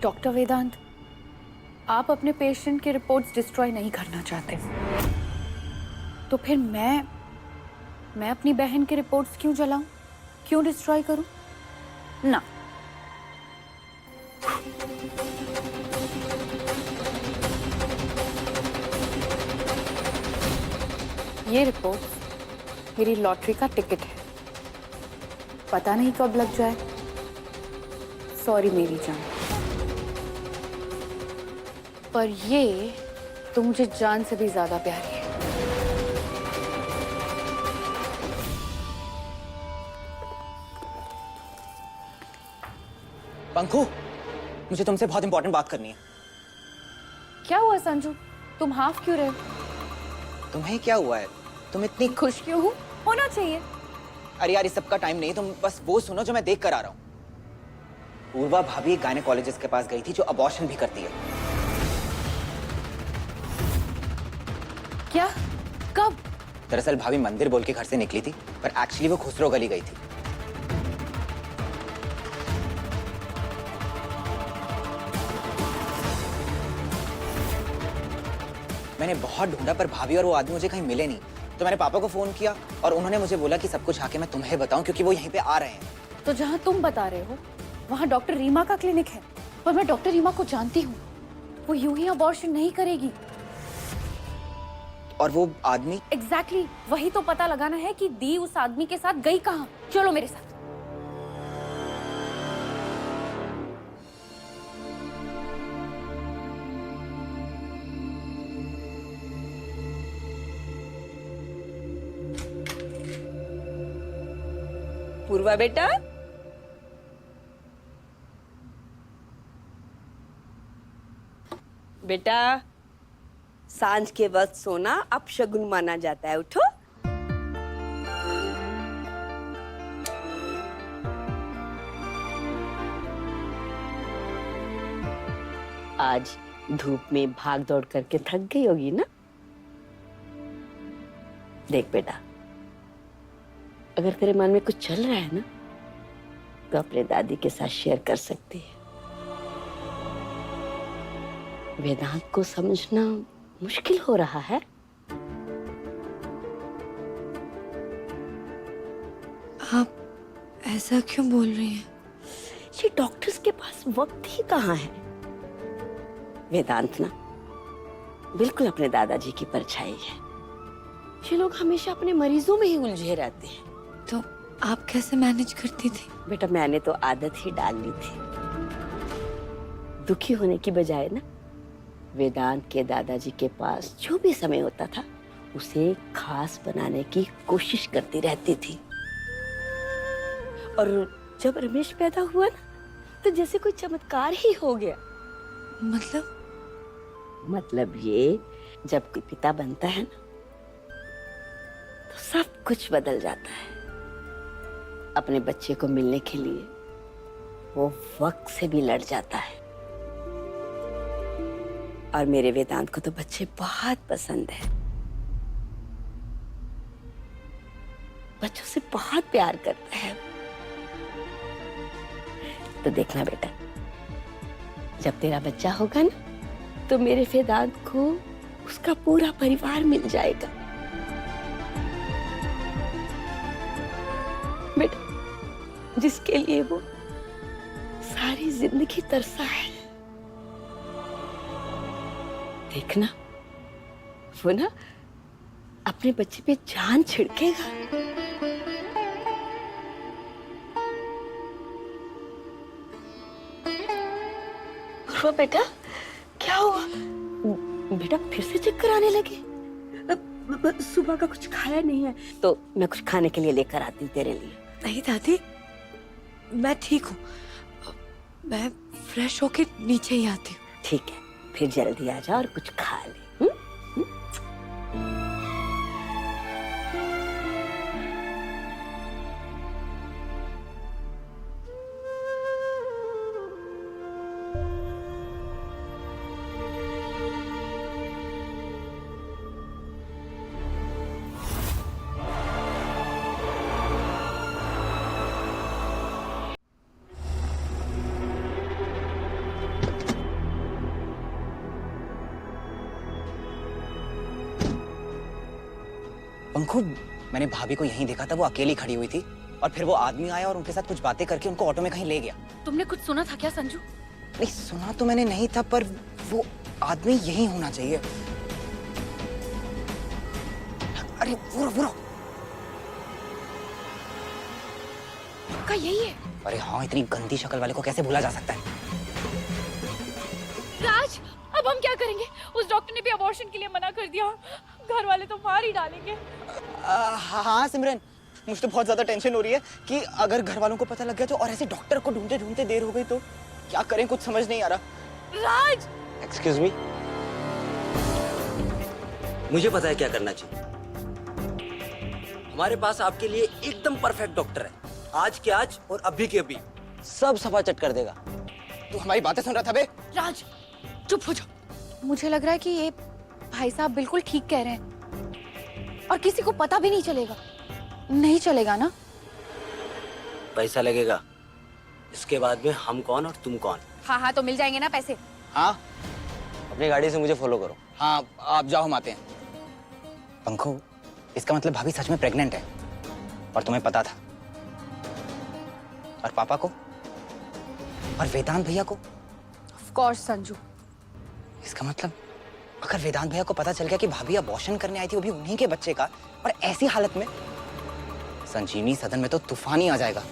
Doctor वेदांत, आप अपने patient की रिपोर्ट्स डिस्ट्रॉय नहीं करना चाहते, तो फिर मैं अपनी बहन की रिपोर्ट्स क्यों जलाऊं, क्यों डिस्ट्रॉय करूं? ना, ये रिपोर्ट मेरी लॉटरी का टिकट है, पता नहीं कब लग जाए। सॉरी मेरी जान, पर ये तो मुझे जान से भी ज्यादा प्यारी है। पंखू, मुझे तुमसे बहुत इंपॉर्टेंट बात करनी है। क्या हुआ संजू, तुम हाफ क्यों रहे हो? तुम्हें क्या हुआ है? तुम इतनी खुश क्यों हो? होना चाहिए। अरे यार, इस सब का टाइम नहीं, तुम बस वो सुनो जो मैं देख कर आ रहा हूँ। पूर्वा भाभी गायनेकोलॉजिस्ट के पास गई थी जो अबॉर्शन भी करती है। क्या? कब? दरअसल भाभी मंदिर बोल के घर से निकली थी, पर एक्चुअली वो खुसरो गली गई थी। मैंने बहुत ढूंढा पर भाभी और वो आदमी मुझे कहीं मिले नहीं, तो मैंने पापा को फोन किया और उन्होंने मुझे बोला कि सब कुछ आके मैं तुम्हें बताऊं क्योंकि वो यहीं पे आ रहे हैं। तो जहां तुम बता रहे हो वहां डॉक्टर रीमा का क्लिनिक है, और मैं डॉक्टर रीमा को जानती हूँ, वो यूं ही अबॉर्शन नहीं करेगी। और वो आदमी? एग्जैक्टली, वही तो पता लगाना है कि दी उस आदमी के साथ गई कहाँ। चलो मेरे साथ। पूर्वा बेटा, बेटा सांझ के वक्त सोना अब शगुन माना जाता है, उठो। आज धूप में भाग दौड़ करके थक गई होगी ना? देख बेटा, अगर तेरे मन में कुछ चल रहा है ना, तो अपने दादी के साथ शेयर कर सकती है। वेदांत को समझना मुश्किल हो रहा है। आप ऐसा क्यों बोल रही हैं? ये डॉक्टर्स के पास वक्त ही कहाँ है। वेदांत ना बिल्कुल अपने दादाजी की परछाई है। ये लोग हमेशा अपने मरीजों में ही उलझे रहते हैं। तो आप कैसे मैनेज करती थी? बेटा मैंने तो आदत ही डाल ली थी। दुखी होने की बजाय ना वेदांत के दादाजी के पास जो भी समय होता था उसे खास बनाने की कोशिश करती रहती थी। और जब रमेश पैदा हुआ ना, तो जैसे कोई चमत्कार ही हो गया। मतलब ये, जब कोई पिता बनता है ना तो सब कुछ बदल जाता है। अपने बच्चे को मिलने के लिए वो वक्त से भी लड़ जाता है। और मेरे वेदांत को तो बच्चे बहुत पसंद है, बच्चों से बहुत प्यार करता है। तो देखना बेटा, जब तेरा बच्चा होगा ना तो मेरे वेदांत को उसका पूरा परिवार मिल जाएगा। बेटा, जिसके लिए वो सारी जिंदगी तरसा है। देखना, वो ना अपने बच्चे पे जान छिड़केगा। वो बेटा, क्या हुआ? बेटा फिर से चक्कर आने लगे? सुबह का कुछ खाया नहीं है तो मैं कुछ खाने के लिए लेकर आती हूँ तेरे लिए। नहीं दादी, मैं ठीक हूँ। मैं फ्रेश होके नीचे ही आती हूँ। ठीक है, फिर जल्दी आ जा और कुछ खा ले। हुँ? पंखु, मैंने भाभी को यहीं देखा था, वो अकेली खड़ी हुई थी और फिर वो आदमी आया और उनके साथ कुछ बातें करके उनको ऑटो में कहीं ले गया। तुमने कुछ सुना था क्या संजू? नहीं, सुना तो मैंने नहीं था, पर वो आदमी यही होना चाहिए। अरे वो पक्का यही है? अरे हाँ, इतनी गंदी शक्ल वाले को कैसे भूला जा सकता है? राज, अब हम क्या करेंगे? उस डॉक्टर ने भी अबॉर्शन के लिए मना कर दिया। घर वाले तो मार ही डालेंगे। हाँ सिमरन, मुझे तो बहुत ज्यादा टेंशन हो रही है कि अगर घर वालों को पता लग गया तो, और ऐसे डॉक्टर को ढूंढते ढूंढते देर हो गई तो क्या करें, कुछ समझ नहीं आ रहा। राज! एक्सक्यूज मी, मुझे पता है क्या करना चाहिए। हमारे पास आपके लिए एकदम परफेक्ट डॉक्टर है, आज के आज और अभी के अभी सब सफा चट कर देगा। तू हमारी बातें सुन रहा था बे? राज, चुप हो जाओ। मुझे लग रहा है कि ये भाई साहब बिल्कुल ठीक कह रहे हैं और किसी को पता भी नहीं चलेगा। नहीं चलेगा ना? पैसा लगेगा, इसके बाद में हम कौन और तुम कौन। हाँ, तो मिल जाएंगे ना पैसे। हाँ अपनी गाड़ी से मुझे फॉलो करो। हाँ, आप जाओ, हम आते हैं। पंखु, इसका मतलब भाभी सच में प्रेग्नेंट है और तुम्हें पता था? और पापा को और वेदांत भैया को? Of course Sanju. इसका मतलब अगर वेदांत भैया को पता चल गया कि भाभी अबॉर्शन करने आई थी, वो भी उन्हीं के बच्चे का, और ऐसी हालत में, संजीवनी सदन में तो तूफान ही आ जाएगा।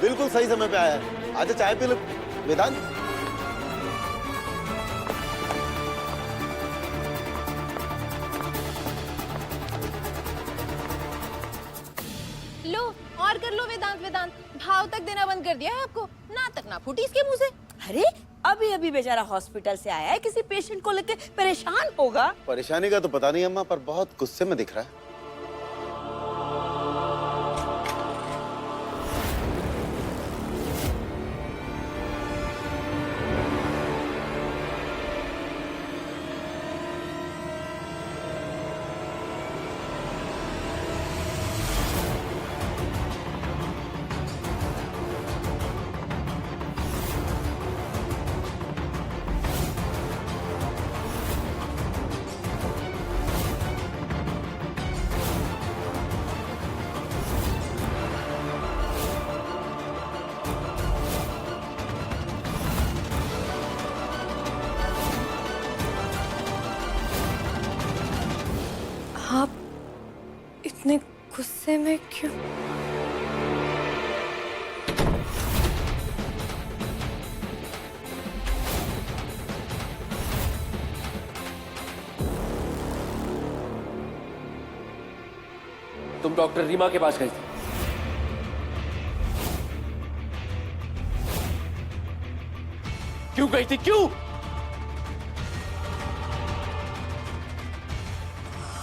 बिल्कुल सही समय पे आया है। आजा चाय पी लो वेदांत। लो और कर लो वेदांत। भाव तक देना बंद कर दिया है आपको। ना तक ना फूटी इसके मुंह से। अरे अभी अभी बेचारा हॉस्पिटल से आया है, किसी पेशेंट को लेके परेशान होगा। परेशानी का तो पता नहीं अम्मा, पर बहुत गुस्से में दिख रहा है। गुस्से में क्यों? तुम डॉक्टर रीमा के पास गई थी। क्यों गई थी, क्यों?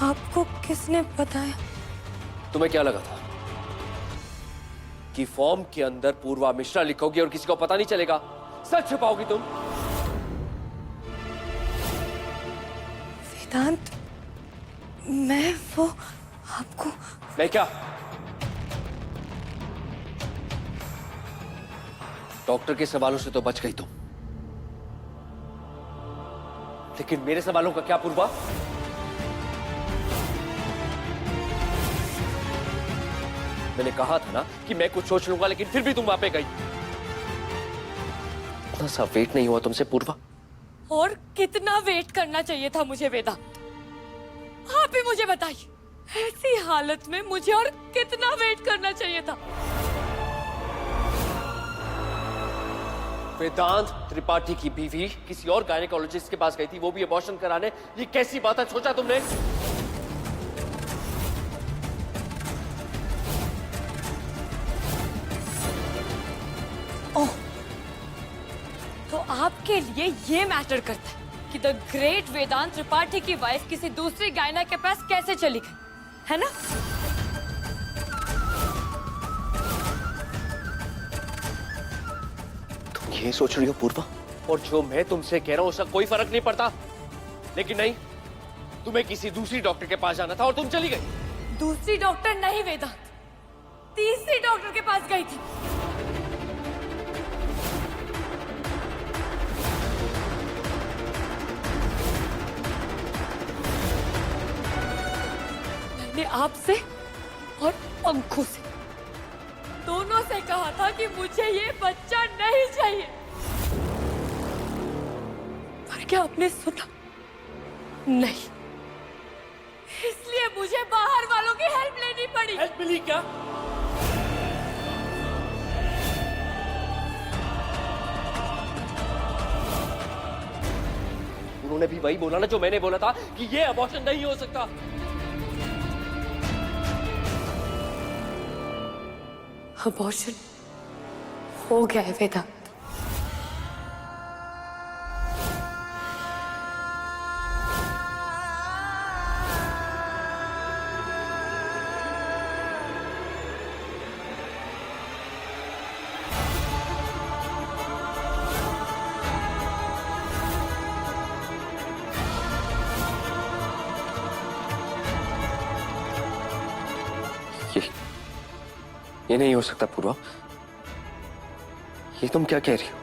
आपको किसने बताया? तुम्हें क्या लगा था कि फॉर्म के अंदर पूर्वा मिश्रा लिखोगी और किसी को पता नहीं चलेगा? सच छुपाओगी तुम? वेदांत, मैं वो आपको नहीं क्या? डॉक्टर के सवालों से तो बच गई तुम, लेकिन मेरे सवालों का क्या पूर्वा? मैंने कहा था ना कि मैं कुछ सोच लूंगा, लेकिन फिर भी तुम वहां पे गई। इतना सा वेट नहीं हुआ तुमसे पूर्वा? और कितना वेट करना चाहिए था मुझे वेदांत? आप ही मुझे बताइए, ऐसी हालत में मुझे और कितना वेट करना चाहिए था? वेदांत त्रिपाठी की बीवी किसी और गायनेकोलॉजिस्ट के पास गई थी, वो भी अबॉर्शन कराने। ये कैसी बात है, सोचा तुमने? ओह, तो आपके लिए ये मैटर करता है कि द ग्रेट वेदांत त्रिपाठी की वाइफ किसी दूसरी गायना के पास कैसे चली गई, है ना? तुम ये सोच रही हो पूर्वा? और जो मैं तुमसे कह रहा हूं उसका कोई फर्क नहीं पड़ता। लेकिन नहीं, तुम्हें किसी दूसरी डॉक्टर के पास जाना था और तुम चली गई। दूसरी डॉक्टर नहीं वेदांत, तीसरी डॉक्टर के पास गई थी। मैंने आपसे और पंखों से, दोनों से कहा था कि मुझे ये बच्चा नहीं चाहिए, पर क्या आपने सुना? नहीं। इसलिए मुझे बाहर वालों की हेल्प लेनी पड़ी। हेल्प मिली क्या? उन्होंने भी वही बोला ना जो मैंने बोला था कि ये अबॉर्शन नहीं हो सकता। अबॉर्शन हो गया है वेदांत। ये नहीं हो सकता पूर्वा। ये तुम क्या कह रही हो?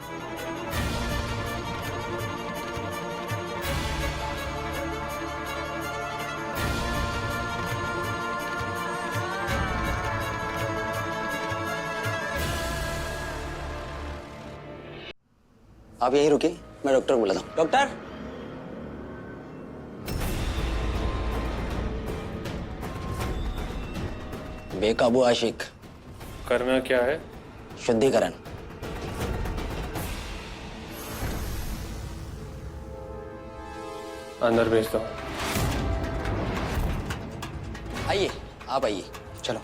आप यहीं रुकिए, मैं डॉक्टर को बुलाता हूँ। डॉक्टर, बेकाबू आशिक। करना क्या है? शुद्धिकरण। अंदर भेज दो। आइए, आप आइए, चलो।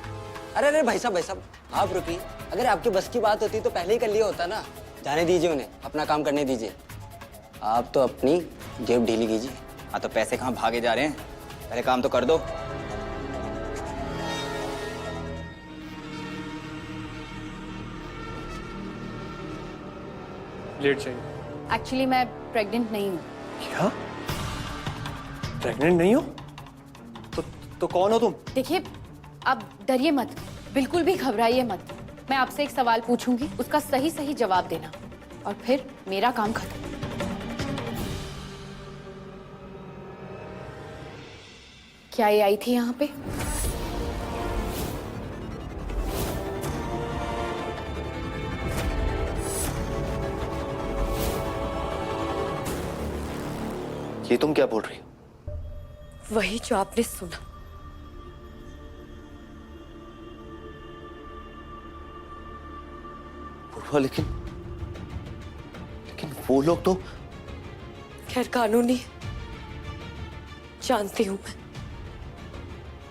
अरे अरे भाई साहब, आप रुकिए। अगर आपकी बस की बात होती तो पहले ही कर लिया होता ना। जाने दीजिए उन्हें, अपना काम करने दीजिए। आप तो अपनी जेब ढीली कीजिए। हाँ, तो पैसे कहाँ भागे जा रहे हैं, पहले काम तो कर दो। लेट चाहिए। एक्चुअली मैं प्रेग्नेंट नहीं हूँ। क्या? प्रेग्नेंट नहीं हो? तो कौन हो तुम? देखिए, आप डरिए मत, बिल्कुल भी घबराइए मत। मैं आपसे एक सवाल पूछूंगी, उसका सही सही जवाब देना, और फिर मेरा काम खत्म। क्या ये आई थी यहाँ पे? ये तुम क्या बोल रही हो? वही जो आपने सुना। पूर्वा, लेकिन वो लोग तो खैर कानूनी है, जानती हूं मैं।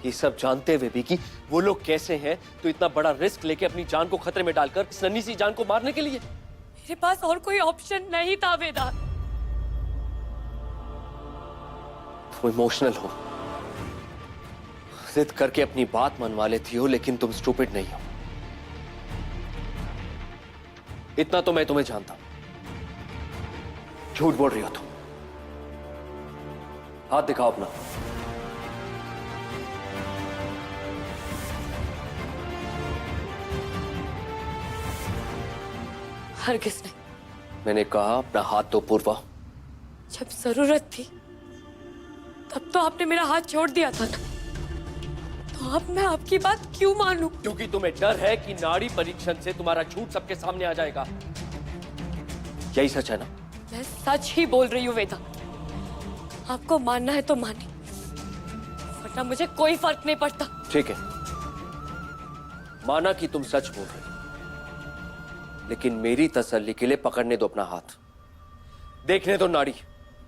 ये सब जानते हुए भी कि वो लोग कैसे हैं, तो इतना बड़ा रिस्क लेके अपनी जान को खतरे में डालकर इस नन्ही सी जान को मारने के लिए। मेरे पास और कोई ऑप्शन नहीं था वेदांत। तुम इमोशनल हो, जिद करके अपनी बात मनवा लेती हो, लेकिन तुम स्टूपिड नहीं हो। इतना तो मैं तुम्हें जानता हूं। झूठ बोल रही हो तुम। हाथ दिखाओ अपना। हरगिज नहीं। मैंने कहा अपना हाथ दो पूर्वा। जब जरूरत थी तब तो आपने मेरा हाथ छोड़ दिया था ना, तो अब मैं आपकी बात क्यों मानूं? क्योंकि तुम्हें डर है कि नाड़ी परीक्षण से तुम्हारा झूठ सबके सामने आ जाएगा। यही सच है ना? मैं सच ही बोल रही हूँ वेदा। आपको मानना है तो माने, वरना मुझे कोई फर्क नहीं पड़ता। ठीक है, माना कि तुम सच बोल रही हो, लेकिन मेरी तसल्ली के लिए पकड़ने दो अपना हाथ, देखने दो नाड़ी।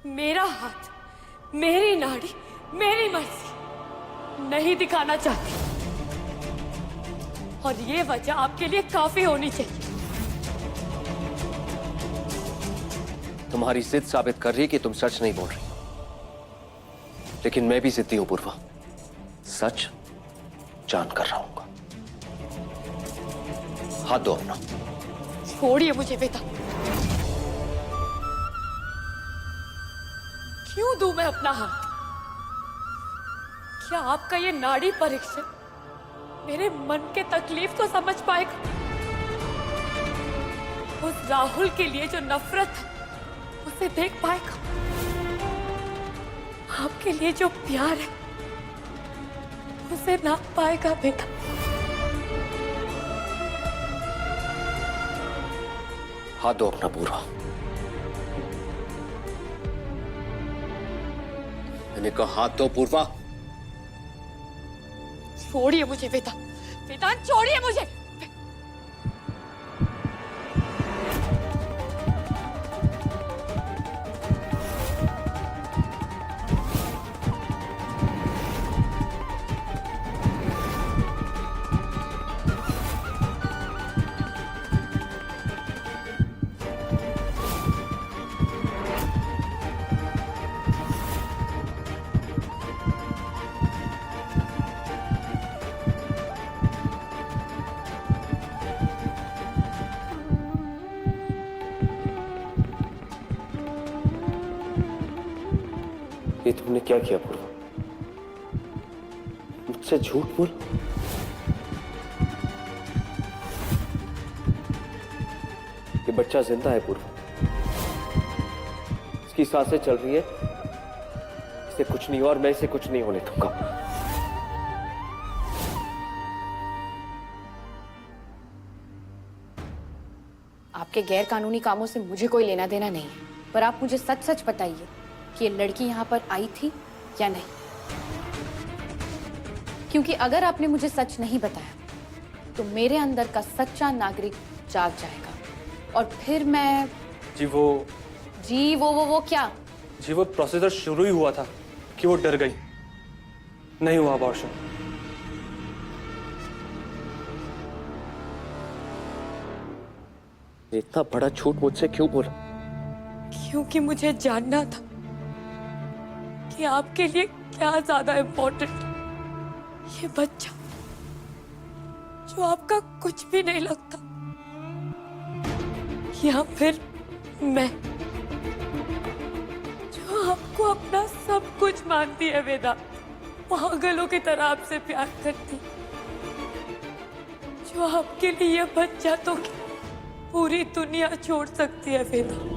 मेरा हाथ, मेरी नाड़ी, मेरी मर्जी, नहीं दिखाना चाहती। और ये वजह आपके लिए काफी होनी चाहिए। तुम्हारी जिद साबित कर रही है कि तुम सच नहीं बोल रही, लेकिन मैं भी जिद्दी हूं पूर्वा। सच जान कर रहूंगा। हाथ दो अपना। छोड़िए मुझे वेदा। क्यों दूं मैं अपना हाथ? क्या आपका ये नाड़ी परीक्षण मेरे मन के तकलीफ को समझ पाएगा? उस राहुल के लिए जो नफरत है उसे देख पाएगा? आपके लिए जो प्यार है उसे नाप पाएगा बेटा? हाथ दो अपना पूर्वा। मैंने कहा हाथ दो पूर्वा। छोड़िए मुझे वेदांत, वेदांत छोड़िए मुझे। ये तुमने क्या किया पूर्वा? मुझसे झूठ बोल। ये बच्चा जिंदा है पूर्वा, इसकी सांसें चल रही है, इसे कुछ नहीं हुआ और मैं इसे कुछ नहीं होने दूंगा। आपके गैर कानूनी कामों से मुझे कोई लेना देना नहीं है, पर आप मुझे सच सच बताइए कि ये लड़की यहाँ पर आई थी या नहीं। क्योंकि अगर आपने मुझे सच नहीं बताया तो मेरे अंदर का सच्चा नागरिक जाग जाएगा और फिर मैं जी वो क्या? जी वो प्रोसीजर शुरू ही हुआ था कि वो डर गई। नहीं हुआ अबॉर्शन। इतना बड़ा झूठ मुझसे क्यों बोला? क्योंकि मुझे जानना था कि आपके लिए क्या ज्यादा इम्पोर्टेंट है, ये बच्चा जो आपका कुछ भी नहीं लगता, या फिर मैं जो आपको अपना सब कुछ मानती है वेदा, पागलों की तरह आपसे प्यार करती, जो आपके लिए बच्चा तो क्या पूरी दुनिया छोड़ सकती है वेदा।